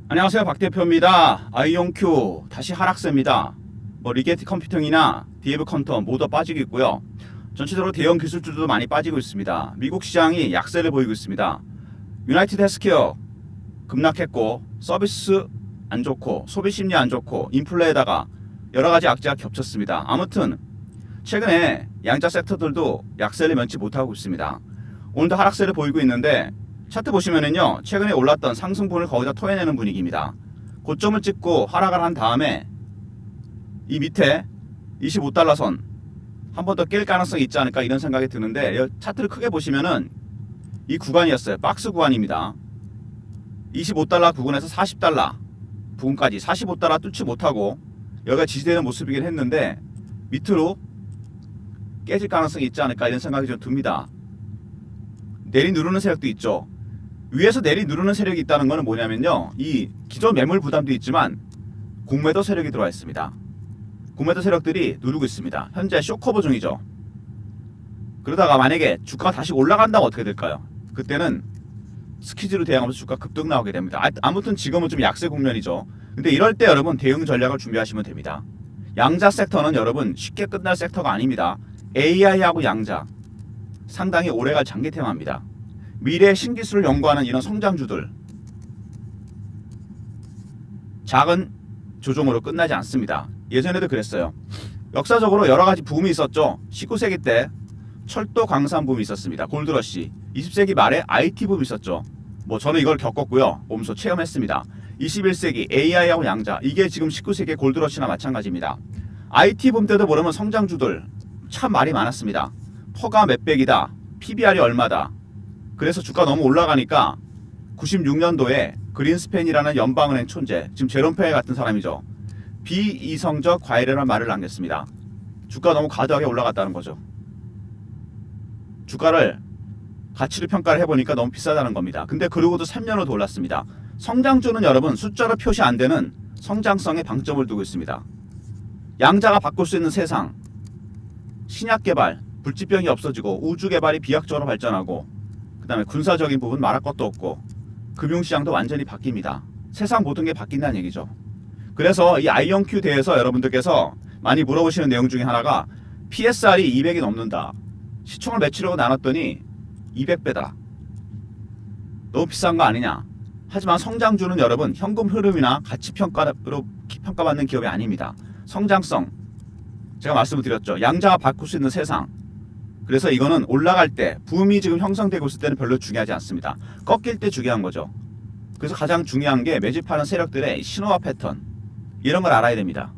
안녕하세요, 박 대표입니다. 아이온큐 다시 하락세입니다. 리게티 컴퓨팅이나 디에브 컨터 모두 빠지고 있고요. 전체적으로 대형 기술주도 많이 빠지고 있습니다. 미국 시장이 약세를 보이고 있습니다. 유나이티드 헬스케어 급락했고, 서비스 안 좋고, 소비 심리 안 좋고, 인플레에다가 여러 가지 악재가 겹쳤습니다. 아무튼 최근에 양자 섹터들도 약세를 면치 못하고 있습니다. 오늘도 하락세를 보이고 있는데, 차트 보시면은요, 최근에 올랐던 상승분을 거의 다 토해내는 분위기입니다. 고점을 찍고 하락을 한 다음에 이 밑에 25달러 선 한 번 더 깰 가능성이 있지 않을까 이런 생각이 드는데, 차트를 크게 보시면은 이 구간이었어요. 박스 구간입니다. 25달러 부근에서 40달러 부근까지 45달러 뚫지 못하고 여기가 지지되는 모습이긴 했는데, 밑으로 깨질 가능성이 있지 않을까 이런 생각이 좀 듭니다. 내리 누르는 세력도 있죠. 위에서 내리 누르는 세력이 있다는 것은 뭐냐면요, 이 기존 매물 부담도 있지만 공매도 세력이 들어와 있습니다. 공매도 세력들이 누르고 있습니다. 현재 쇼커버 중이죠. 그러다가 만약에 주가가 다시 올라간다면 어떻게 될까요? 그때는 스키즈로 대응하면서 주가 급등 나오게 됩니다. 아무튼 지금은 좀 약세 국면이죠. 근데 이럴 때 여러분 대응 전략을 준비하시면 됩니다. 양자 섹터는 여러분 쉽게 끝날 섹터가 아닙니다. AI하고 양자 상당히 오래갈 장기 테마입니다. 미래 신기술을 연구하는 이런 성장주들, 작은 조정으로 끝나지 않습니다. 예전에도 그랬어요. 역사적으로 여러 가지 붐이 있었죠. 19세기 때 철도 광산 붐이 있었습니다. 골드러시. 20세기 말에 IT 붐이 있었죠. 저는 이걸 겪었고요. 몸소 체험했습니다. 21세기 AI하고 양자, 이게 지금 19세기 골드러시나 마찬가지입니다. IT 붐 때도 보려면 성장주들 참 말이 많았습니다. 퍼가 몇백이다, PBR이 얼마다. 그래서 주가 너무 올라가니까 96년도에 그린스팬이라는 연방은행 촌재, 지금 제롬 페이 같은 사람이죠. 비이성적 과열이라는 말을 남겼습니다. 주가 너무 과도하게 올라갔다는 거죠. 주가를 가치를 평가를 해보니까 너무 비싸다는 겁니다. 근데 그러고도 3년으로 올랐습니다. 성장주는 여러분 숫자로 표시 안 되는 성장성에 방점을 두고 있습니다. 양자가 바꿀 수 있는 세상, 신약 개발, 불치병이 없어지고 우주 개발이 비약적으로 발전하고, 그 다음에 군사적인 부분 말할 것도 없고, 금융시장도 완전히 바뀝니다. 세상 모든 게 바뀐다는 얘기죠. 그래서 이 아이온큐 대해서 여러분들께서 많이 물어보시는 내용 중에 하나가 PSR이 200이 넘는다. 시총을 매출액으로 나눴더니 200배다. 너무 비싼 거 아니냐. 하지만 성장주는 여러분 현금 흐름이나 가치 평가로 평가받는 기업이 아닙니다. 성장성, 제가 말씀을 드렸죠. 양자가 바꿀 수 있는 세상. 그래서 이거는 올라갈 때 붐이 지금 형성되고 있을 때는 별로 중요하지 않습니다. 꺾일 때 중요한 거죠. 그래서 가장 중요한 게 매집하는 세력들의 신호와 패턴, 이런 걸 알아야 됩니다.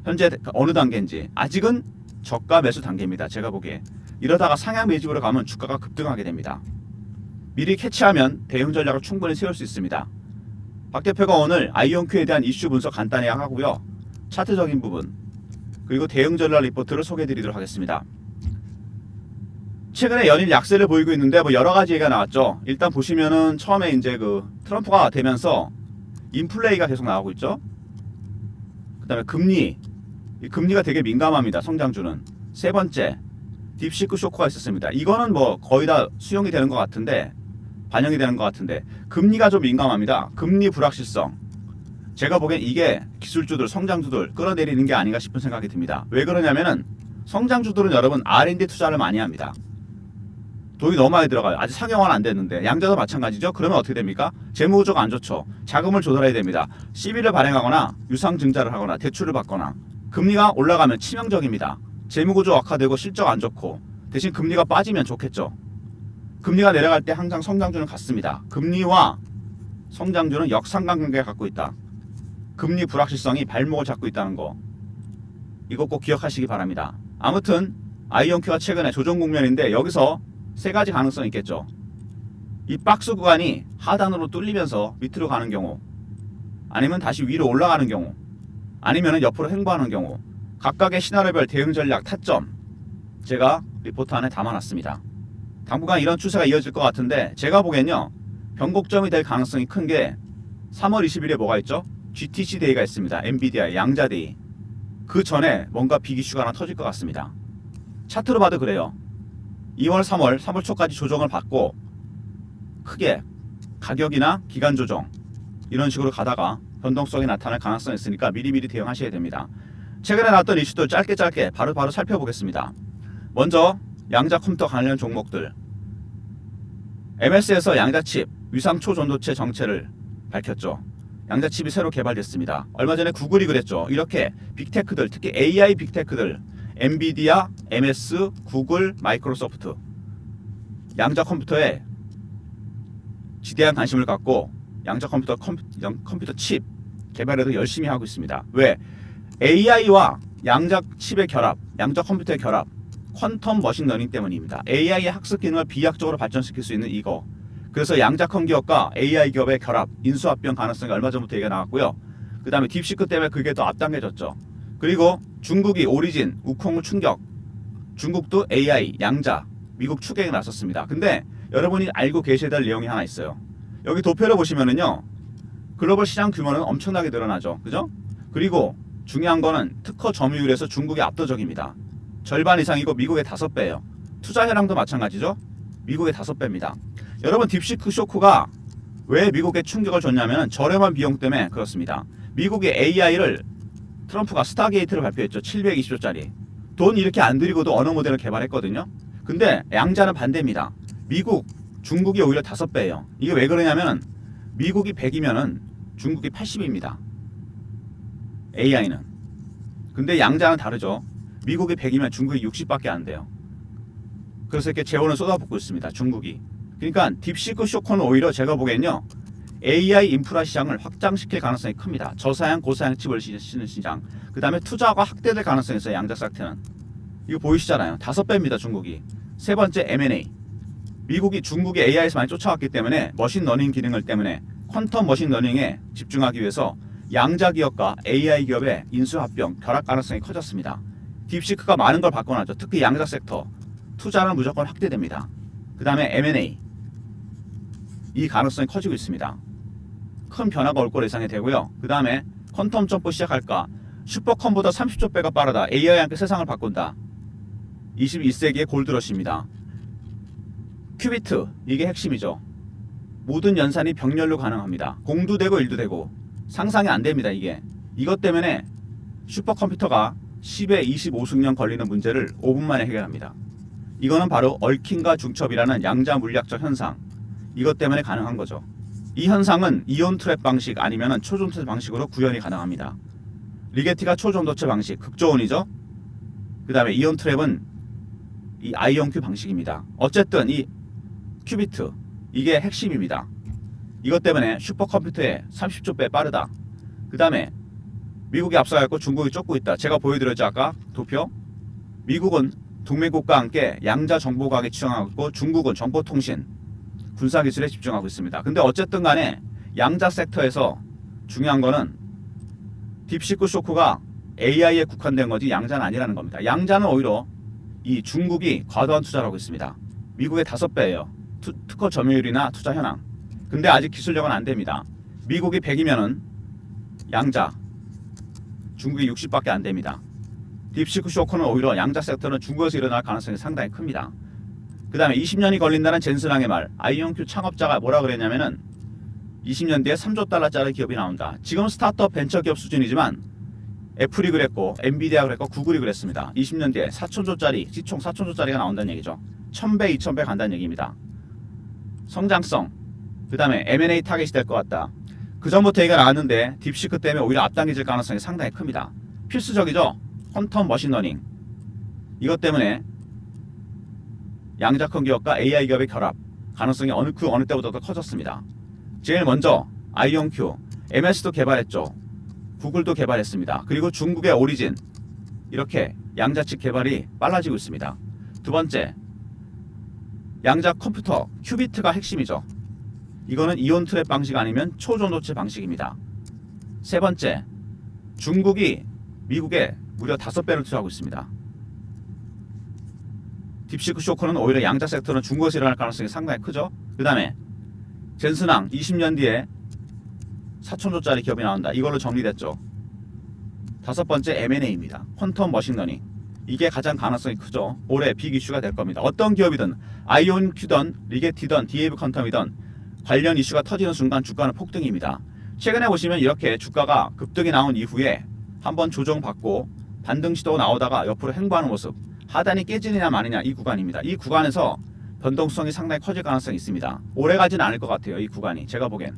현재 어느 단계인지. 아직은 저가 매수 단계입니다. 제가 보기에. 이러다가 상향 매집으로 가면 주가가 급등하게 됩니다. 미리 캐치하면 대응 전략을 충분히 세울 수 있습니다. 박 대표가 오늘 아이온큐에 대한 이슈 분석 간단히 하고요. 차트적인 부분, 그리고 대응 전략 리포트를 소개해 드리도록 하겠습니다. 최근에 연일 약세를 보이고 있는데 여러 가지 얘기가 나왔죠. 일단 보시면은 처음에 이제 트럼프가 되면서 인플레이가 계속 나오고 있죠. 그다음에 금리가 되게 민감합니다. 성장주는. 세 번째, 딥시크 쇼크가 있었습니다. 이거는 거의 다 수용이 되는 것 같은데, 반영이 되는 것 같은데, 금리가 좀 민감합니다. 금리 불확실성. 제가 보기엔 이게 기술주들, 성장주들 끌어내리는 게 아닌가 싶은 생각이 듭니다. 왜 그러냐면은 성장주들은 여러분 R&D 투자를 많이 합니다. 돈이 너무 많이 들어가요. 아직 상용화는 안 됐는데. 양자도 마찬가지죠. 그러면 어떻게 됩니까? 재무구조가 안 좋죠. 자금을 조달해야 됩니다. CB를 발행하거나 유상증자를 하거나 대출을 받거나. 금리가 올라가면 치명적입니다. 재무구조 악화되고 실적 안 좋고. 대신 금리가 빠지면 좋겠죠. 금리가 내려갈 때 항상 성장주는 같습니다. 금리와 성장주는 역상관관계가 갖고 있다. 금리 불확실성이 발목을 잡고 있다는 거, 이거 꼭 기억하시기 바랍니다. 아무튼 아이온큐가 최근에 조정 국면인데, 여기서 세 가지 가능성이 있겠죠. 이 박스 구간이 하단으로 뚫리면서 밑으로 가는 경우, 아니면 다시 위로 올라가는 경우, 아니면 옆으로 횡보하는 경우, 각각의 시나리오별 대응 전략 타점 제가 리포트 안에 담아놨습니다. 당분간 이런 추세가 이어질 것 같은데, 제가 보기엔요 변곡점이 될 가능성이 큰 게 3월 20일에 뭐가 있죠? GTC 데이가 있습니다. 엔비디아 양자 데이. 그 전에 뭔가 빅 이슈가 하나 터질 것 같습니다. 차트로 봐도 그래요. 2월, 3월 초까지 조정을 받고 크게 가격이나 기간 조정, 이런 식으로 가다가 변동성이 나타날 가능성이 있으니까 미리미리 대응하셔야 됩니다. 최근에 나왔던 이슈들 짧게 바로 살펴보겠습니다. 먼저 양자 컴퓨터 관련 종목들. MS에서 양자칩 위상 초전도체 정체를 밝혔죠. 양자칩이 새로 개발됐습니다. 얼마 전에 구글이 그랬죠. 이렇게 빅테크들, 특히 AI 빅테크들, 엔비디아, MS, 구글, 마이크로소프트 양자 컴퓨터에 지대한 관심을 갖고 양자 컴퓨터 칩 개발에도 열심히 하고 있습니다. 왜? AI와 양자 칩의 결합, 양자 컴퓨터의 결합, 퀀텀 머신러닝 때문입니다. AI의 학습 기능을 비약적으로 발전시킬 수 있는 이거. 그래서 양자컴 기업과 AI 기업의 결합, 인수합병 가능성이 얼마 전부터 얘기가 나왔고요. 그 다음에 딥시크 때문에 그게 더 앞당겨졌죠. 그리고 중국이 오리진, 우콩 충격, 중국도 AI, 양자, 미국 추격에 나섰습니다. 근데 여러분이 알고 계셔야 될 내용이 하나 있어요. 여기 도표를 보시면은요, 글로벌 시장 규모는 엄청나게 늘어나죠. 그죠? 그리고 중요한 거는 특허 점유율에서 중국이 압도적입니다. 절반 이상이고 미국의 5배예요. 투자 현황도 마찬가지죠. 미국의 5배입니다. 여러분 딥시크 쇼크가 왜 미국에 충격을 줬냐면 저렴한 비용 때문에 그렇습니다. 미국의 AI를 트럼프가 스타게이트를 발표했죠. 720조짜리. 돈 이렇게 안 들이고도 언어 모델을 개발했거든요. 근데 양자는 반대입니다. 미국, 중국이 오히려 5배예요. 이게 왜 그러냐면 미국이 100이면은 중국이 80입니다. AI는. 근데 양자는 다르죠. 미국이 100이면 중국이 60밖에 안 돼요. 그래서 이렇게 재원을 쏟아붓고 있습니다. 중국이. 그러니까 딥시크 쇼크는 오히려 제가 보기엔요, AI 인프라 시장을 확장시킬 가능성이 큽니다. 저사양 고사양 칩을 쓰는 시장. 그 다음에 투자가 확대될 가능성이 있어요. 양자 사이트는. 이거 보이시잖아요. 5배입니다. 중국이. 세 번째 M&A. 미국이 중국의 AI에서 많이 쫓아왔기 때문에 머신러닝 기능을 때문에 퀀텀 머신러닝에 집중하기 위해서 양자 기업과 AI 기업의 인수합병 결합 가능성이 커졌습니다. 딥시크가 많은 걸 바꿔놨죠. 특히 양자 섹터. 투자는 무조건 확대됩니다. 그 다음에 M&A. 이 가능성이 커지고 있습니다. 큰 변화가 올 거로 예상이 되고요. 그 다음에 퀀텀 점프 시작할까? 슈퍼컴보다 30조 배가 빠르다. AI와 함께 세상을 바꾼다. 21세기의 골드러시입니다. 큐비트, 이게 핵심이죠. 모든 연산이 병렬로 가능합니다. 공도 되고 일도 되고 상상이 안 됩니다. 이게. 이것 때문에 슈퍼컴퓨터가 10에 25승년 걸리는 문제를 5분 만에 해결합니다. 이거는 바로 얽힘과 중첩이라는 양자 물리학적 현상. 이것 때문에 가능한 거죠. 이 현상은 이온 트랩 방식 아니면 초전도체 방식으로 구현이 가능합니다. 리게티가 초전도체 방식, 극저온이죠. 그 다음에 이온 트랩은 이 아이온큐 방식입니다. 어쨌든 이 큐비트, 이게 핵심입니다. 이것 때문에 슈퍼컴퓨터에 30조 배 빠르다. 그 다음에 미국이 앞서가고 중국이 쫓고 있다. 제가 보여드렸죠 아까 도표. 미국은 동맹국과 함께 양자 정보과학에 집중하고 있고 중국은 정보통신, 군사기술에 집중하고 있습니다. 근데 어쨌든 간에 양자 섹터에서 중요한 거는 딥시크 쇼크가 AI에 국한된 거지 양자는 아니라는 겁니다. 양자는 오히려 이 중국이 과도한 투자를 하고 있습니다. 미국의 5배예요. 특허 점유율이나 투자 현황. 근데 아직 기술력은 안 됩니다. 미국이 100이면은 양자, 중국이 60밖에 안 됩니다. 딥시크 쇼크는 오히려 양자 섹터는 중국에서 일어날 가능성이 상당히 큽니다. 그 다음에 20년이 걸린다는 젠슨왕의 말. 아이온큐 창업자가 뭐라 그랬냐면은 20년 뒤에 3조 달러짜리 기업이 나온다. 지금 스타트업 벤처 기업 수준이지만 애플이 그랬고 엔비디아가 그랬고 구글이 그랬습니다. 20년 뒤에 4천조짜리, 시총 4천조짜리가 나온다는 얘기죠. 1000배, 2000배 간다는 얘기입니다. 성장성, 그 다음에 M&A 타겟이 될 것 같다. 그 전부터 얘기가 나왔는데 딥시크 때문에 오히려 앞당겨질 가능성이 상당히 큽니다. 필수적이죠. 퀀텀 머신러닝. 이것 때문에 양자컴 기업과 AI 기업의 결합 가능성이 어느 때보다도 커졌습니다. 제일 먼저 아이온큐, MS도 개발했죠. 구글도 개발했습니다. 그리고 중국의 오리진, 이렇게 양자칩 개발이 빨라지고 있습니다. 두 번째, 양자 컴퓨터 큐비트가 핵심이죠. 이거는 이온 트랩 방식 아니면 초전도체 방식입니다. 세 번째, 중국이 미국에 무려 5배를 투자하고 있습니다. 딥시크 쇼크는 오히려 양자 섹터는 중국에서 일어날 가능성이 상당히 크죠. 그 다음에 젠슨왕 20년 뒤에 4천조짜리 기업이 나온다. 이걸로 정리됐죠. 다섯 번째 M&A입니다. 퀀텀 머신러닝. 이게 가장 가능성이 크죠. 올해 빅 이슈가 될 겁니다. 어떤 기업이든 아이온큐든 리게티든 DAV 퀀텀이든 관련 이슈가 터지는 순간 주가는 폭등입니다. 최근에 보시면 이렇게 주가가 급등이 나온 이후에 한번 조정받고 반등 시도 나오다가 옆으로 횡보하는 모습, 하단이 깨지느냐 마느냐 이 구간입니다. 이 구간에서 변동성이 상당히 커질 가능성이 있습니다. 오래 가지는 않을 것 같아요. 이 구간이 제가 보기엔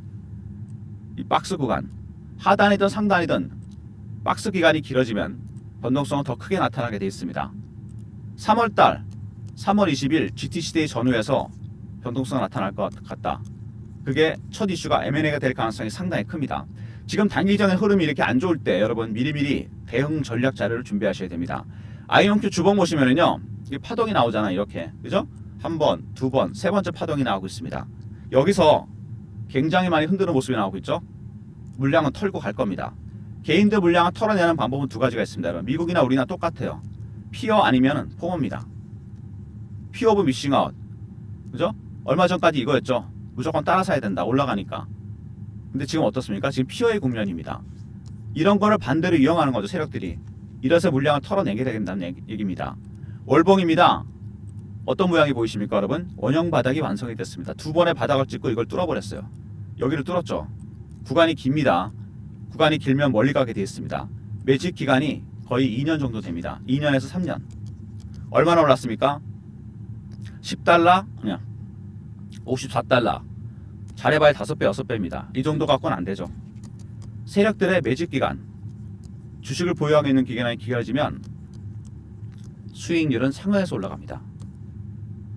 이 박스 구간, 하단이든 상단이든 박스 기간이 길어지면 변동성은 더 크게 나타나게 되어 있습니다. 3월달 3월 20일 GTC데이 전후에서 변동성이 나타날 것 같다. 그게 첫 이슈가 M&A가 될 가능성이 상당히 큽니다. 지금 단기적인 흐름이 이렇게 안 좋을 때 여러분 미리미리 대응 전략 자료를 준비하셔야 됩니다. 아이온큐 주봉 보시면은요, 이게 파동이 나오잖아요. 이렇게, 그죠? 한 번, 두 번, 세 번째 파동이 나오고 있습니다. 여기서 굉장히 많이 흔드는 모습이 나오고 있죠. 물량은 털고 갈 겁니다. 개인들 물량을 털어내는 방법은 두 가지가 있습니다. 여러분. 미국이나 우리나 똑같아요. 피어 아니면은 포어입니다. 피어 오브 미싱 아웃, 그죠? 얼마 전까지 이거였죠. 무조건 따라 사야 된다. 올라가니까. 근데 지금 어떻습니까? 지금 피어의 국면입니다. 이런 거를 반대로 이용하는 거죠. 세력들이. 이래서 물량을 털어내게 된다는 얘기입니다. 월봉입니다. 어떤 모양이 보이십니까 여러분? 원형 바닥이 완성이 됐습니다. 두 번의 바닥을 찍고 이걸 뚫어버렸어요. 여기를 뚫었죠. 구간이 깁니다. 구간이 길면 멀리 가게 되어 있습니다. 매집 기간이 거의 2년 정도 됩니다. 2년에서 3년. 얼마나 올랐습니까? 10달러? 아니야. 54달러. 잘해봐야 5배, 6배입니다. 이 정도 갖고는 안 되죠. 세력들의 매집 기간, 주식을 보유하고 있는 기간이 길어지면 수익률은 상회에서 올라갑니다.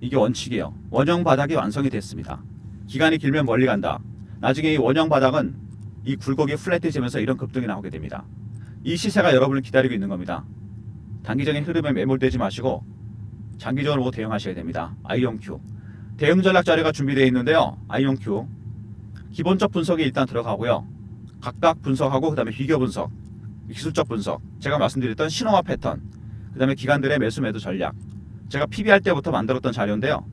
이게 원칙이에요. 원형 바닥이 완성이 됐습니다. 기간이 길면 멀리 간다. 나중에 이 원형 바닥은 이 굴곡이 플랫해지면서 이런 급등이 나오게 됩니다. 이 시세가 여러분을 기다리고 있는 겁니다. 단기적인 흐름에 매몰되지 마시고 장기적으로 보고 대응하셔야 됩니다. 아이온큐 대응 전략 자료가 준비되어 있는데요. 아이온큐 기본적 분석이 일단 들어가고요. 각각 분석하고 그 다음에 비교 분석, 기술적 분석, 제가 말씀드렸던 신호와 패턴, 그 다음에 기관들의 매수 매도 전략, 제가 PBR 때부터 만들었던 자료인데요.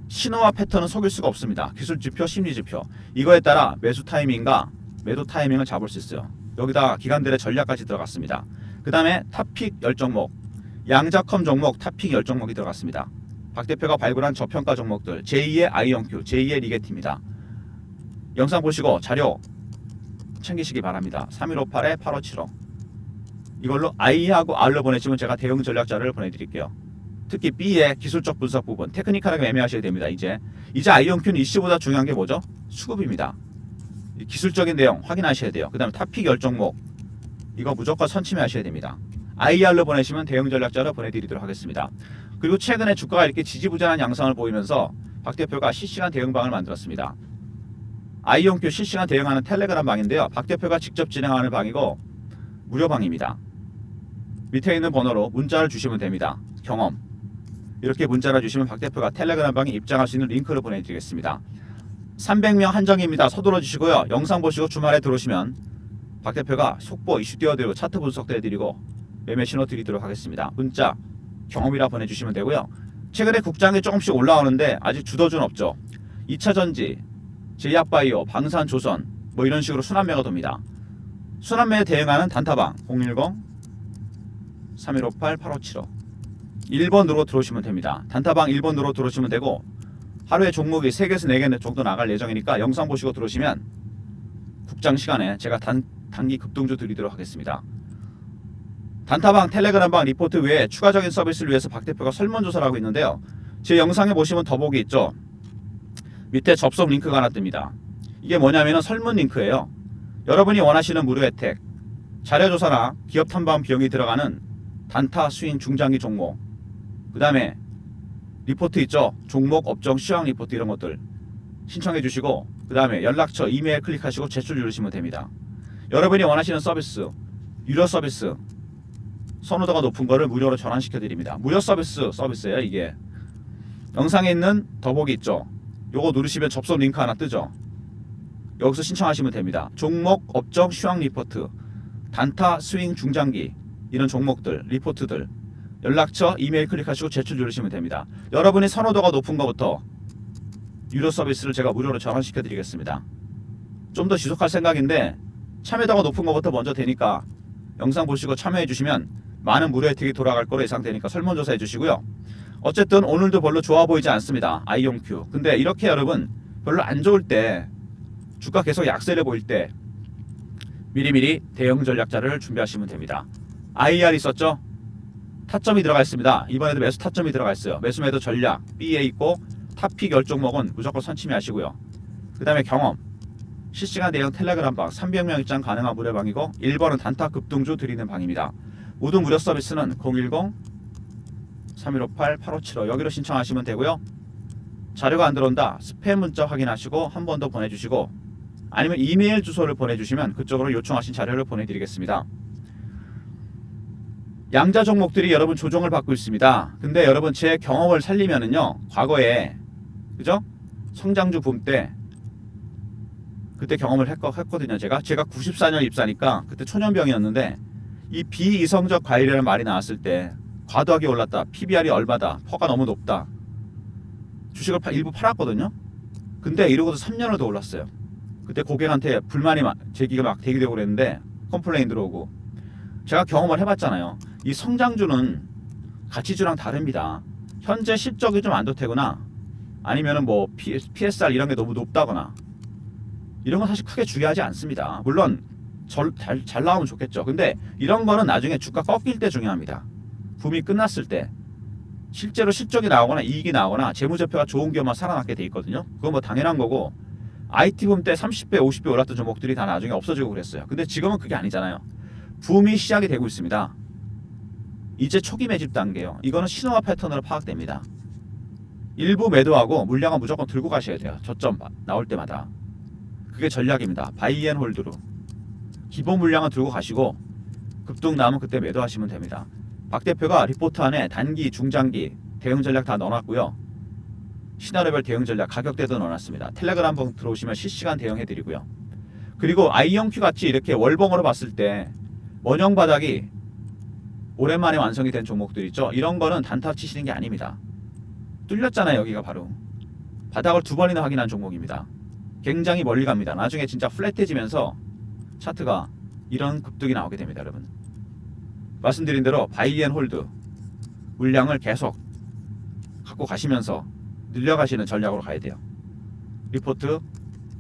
신호와 패턴은 속일 수가 없습니다. 기술지표, 심리지표, 이거에 따라 매수 타이밍과 매도 타이밍을 잡을 수 있어요. 여기다 기관들의 전략까지 들어갔습니다. 그 다음에 탑픽 10종목, 양자컴 종목 탑픽 10종목이 들어갔습니다. 박 대표가 발굴한 저평가 종목들, 제2의 아이온큐, 제2의 리게티입니다. 영상 보시고 자료 챙기시기 바랍니다. 3158-8575 이걸로 I하고 R로 보내시면 제가 대응 전략 자료를 보내드릴게요. 특히 B의 기술적 분석 부분, 테크니컬하게 매매하셔야 됩니다. 이제 아이온큐는 이슈보다 중요한 게 뭐죠? 수급입니다. 기술적인 내용 확인하셔야 돼요. 그 다음에 탑픽 10종목 이거 무조건 선침해하셔야 됩니다. IR로 보내시면 대응 전략 자료 보내드리도록 하겠습니다. 그리고 최근에 주가가 이렇게 지지부진한 양상을 보이면서 박 대표가 실시간 대응방을 만들었습니다. 아이온큐 실시간 대응하는 텔레그램 방인데요. 박 대표가 직접 진행하는 방이고 무료방입니다. 밑에 있는 번호로 문자를 주시면 됩니다. 경험 이렇게 문자를 주시면 박 대표가 텔레그램 방에 입장할 수 있는 링크를 보내드리겠습니다. 300명 한정입니다. 서둘러 주시고요. 영상 보시고 주말에 들어오시면 박 대표가 속보 이슈 띄워드리고 차트 분석도 해드리고 매매 신호 드리도록 하겠습니다. 문자 경험이라 보내주시면 되고요. 최근에 국장이 조금씩 올라오는데 아직 주도주는 없죠. 2차전지, 제약바이오, 방산조선 뭐 이런 식으로 순환매가 돕니다. 순환매에 대응하는 단타방 010-3158-8575 1번으로 들어오시면 됩니다. 단타방 1번으로 들어오시면 되고 하루에 종목이 3개에서 4개 정도 나갈 예정이니까 영상 보시고 들어오시면 국장 시간에 제가 단기 급등주 드리도록 하겠습니다. 단타방, 텔레그램방, 리포트 외에 추가적인 서비스를 위해서 박 대표가 설문조사를 하고 있는데요. 제 영상에 보시면 더보기 있죠. 밑에 접속 링크가 하나 뜹니다. 이게 뭐냐면 설문 링크예요. 여러분이 원하시는 무료 혜택, 자료조사나 기업 탐방 비용이 들어가는 단타, 스윙, 중장기 종목, 그 다음에 리포트 있죠. 종목, 업종, 시황 리포트 이런 것들 신청해 주시고 그 다음에 연락처, 이메일 클릭하시고 제출 누르시면 됩니다. 여러분이 원하시는 서비스, 유료 서비스, 선호도가 높은 거를 무료로 전환시켜 드립니다. 무료 서비스예요. 이게 영상에 있는 더보기 있죠. 요거 누르시면 접속 링크 하나 뜨죠. 여기서 신청하시면 됩니다. 종목, 업종, 시황 리포트, 단타, 스윙, 중장기 이런 종목들, 리포트들 연락처, 이메일 클릭하시고 제출 누르시면 됩니다. 여러분이 선호도가 높은 것부터 유료 서비스를 제가 무료로 전환시켜 드리겠습니다. 좀 더 지속할 생각인데 참여도가 높은 것부터 먼저 되니까 영상 보시고 참여해 주시면 많은 무료 혜택이 돌아갈 거로 예상되니까 설문조사 해주시고요. 어쨌든 오늘도 별로 좋아 보이지 않습니다. 아이온큐. 근데 이렇게 여러분 별로 안 좋을 때 주가 계속 약세를 보일 때 미리미리 대응 전략 자료를 준비하시면 됩니다. IR 있었죠? 타점이 들어가 있습니다. 이번에도 매수 타점이 들어가 있어요. 매수 매도 전략 B에 있고 탑픽 10종목은 무조건 선침해 하시고요. 그 다음에 경험 실시간 대응 텔레그램 방 300명 입장 가능한 무료 방이고 1번은 단타 급등주 드리는 방입니다. 모든 무료 서비스는 010-3158-8575 여기로 신청하시면 되고요. 자료가 안 들어온다 스팸 문자 확인하시고 한 번 더 보내주시고 아니면 이메일 주소를 보내주시면 그쪽으로 요청하신 자료를 보내드리겠습니다. 양자 종목들이 여러분 조정을 받고 있습니다. 근데 여러분 제 경험을 살리면은요, 과거에 그죠? 성장주 붐 때 그때 경험을 했거든요. 제가 94년 입사니까 그때 초년병이었는데 이 비이성적 과열이라는 말이 나왔을 때 과도하게 올랐다, PBR이 얼마다, 퍼가 너무 높다, 주식을 일부 팔았거든요. 근데 이러고도 3년을 더 올랐어요. 그때 고객한테 불만이 제기가 막 대기되고 그랬는데 컴플레인 들어오고 제가 경험을 해봤잖아요. 이 성장주는 가치주랑 다릅니다. 현재 실적이 좀 안 좋다거나 아니면은 뭐 PSR 이런 게 너무 높다거나 이런 건 사실 크게 중요하지 않습니다. 물론 잘 나오면 좋겠죠. 근데 이런 거는 나중에 주가 꺾일 때 중요합니다. 붐이 끝났을 때 실제로 실적이 나오거나 이익이 나오거나 재무제표가 좋은 기업만 살아남게 돼 있거든요. 그건 뭐 당연한 거고 IT 붐 때 30배 50배 올랐던 종목들이 다 나중에 없어지고 그랬어요. 근데 지금은 그게 아니잖아요. 붐이 시작이 되고 있습니다. 이제 초기 매집 단계요. 이거는 신호와 패턴으로 파악됩니다. 일부 매도하고 물량은 무조건 들고 가셔야 돼요. 저점 나올 때마다. 그게 전략입니다. 바이 앤 홀드로 기본 물량은 들고 가시고 급등 나오면 그때 매도하시면 됩니다. 박 대표가 리포트 안에 단기, 중장기 대응 전략 다 넣어놨고요. 시나리오별 대응 전략 가격대도 넣어놨습니다. 텔레그램 방 들어오시면 실시간 대응해드리고요. 그리고 IonQ 같이 이렇게 월봉으로 봤을 때 원형 바닥이 오랜만에 완성이 된 종목들 있죠. 이런 거는 단타 치시는 게 아닙니다. 뚫렸잖아요. 여기가 바로 바닥을 2번이나 확인한 종목입니다. 굉장히 멀리 갑니다. 나중에 진짜 플랫해지면서 차트가 이런 급등이 나오게 됩니다. 여러분 말씀드린 대로 바이 앤 홀드 물량을 계속 갖고 가시면서 늘려가시는 전략으로 가야 돼요. 리포트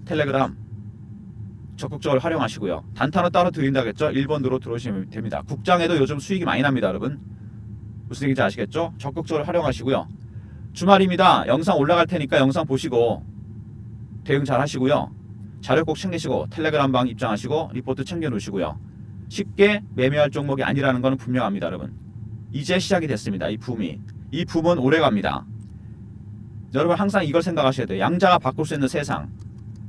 텔레그램 적극적으로 활용하시고요. 단타는 따로 드린다겠죠. 1번으로 들어오시면 됩니다. 국장에도 요즘 수익이 많이 납니다. 여러분 무슨 얘기인지 아시겠죠? 적극적으로 활용하시고요. 주말입니다. 영상 올라갈 테니까 영상 보시고 대응 잘 하시고요. 자료 꼭 챙기시고 텔레그램 방 입장하시고 리포트 챙겨 놓으시고요. 쉽게 매매할 종목이 아니라는 것은 분명합니다. 여러분 이제 시작이 됐습니다. 이 붐은 오래 갑니다. 여러분 항상 이걸 생각하셔야 돼요. 양자가 바꿀 수 있는 세상,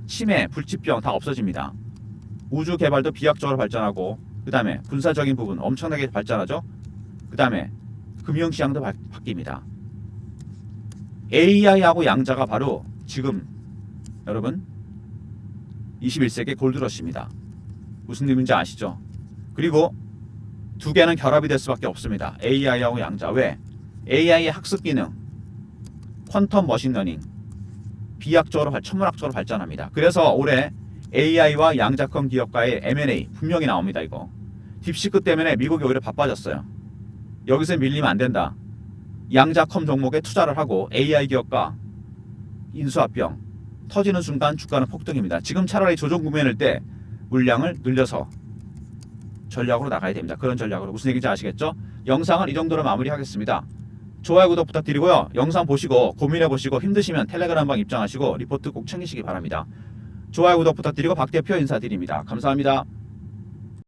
치매, 불치병 다 없어집니다. 우주 개발도 비약적으로 발전하고 그 다음에 군사적인 부분 엄청나게 발전하죠. 그 다음에 금융시장도 바뀝니다. AI하고 양자가 바로 지금 여러분 21세기 골드러시입니다. 무슨 의미인지 아시죠? 그리고 두 개는 결합이 될 수밖에 없습니다. AI하고 양자. 왜? AI의 학습 기능, 퀀텀 머신러닝, 비약적으로 천문학적으로 발전합니다. 그래서 올해 AI와 양자컴 기업과의 M&A 분명히 나옵니다. 이거 딥시크 때문에 미국이 오히려 바빠졌어요. 여기서 밀리면 안 된다. 양자컴 종목에 투자를 하고 AI 기업과 인수합병 터지는 순간 주가는 폭등입니다. 지금 차라리 조정 구매할 때 물량을 늘려서 전략으로 나가야 됩니다. 그런 전략으로. 무슨 얘기인지 아시겠죠? 영상은 이 정도로 마무리하겠습니다. 좋아요 구독 부탁드리고요. 영상 보시고 고민해보시고 힘드시면 텔레그램 방 입장하시고 리포트 꼭 챙기시기 바랍니다. 좋아요 구독 부탁드리고 박 대표 인사드립니다. 감사합니다.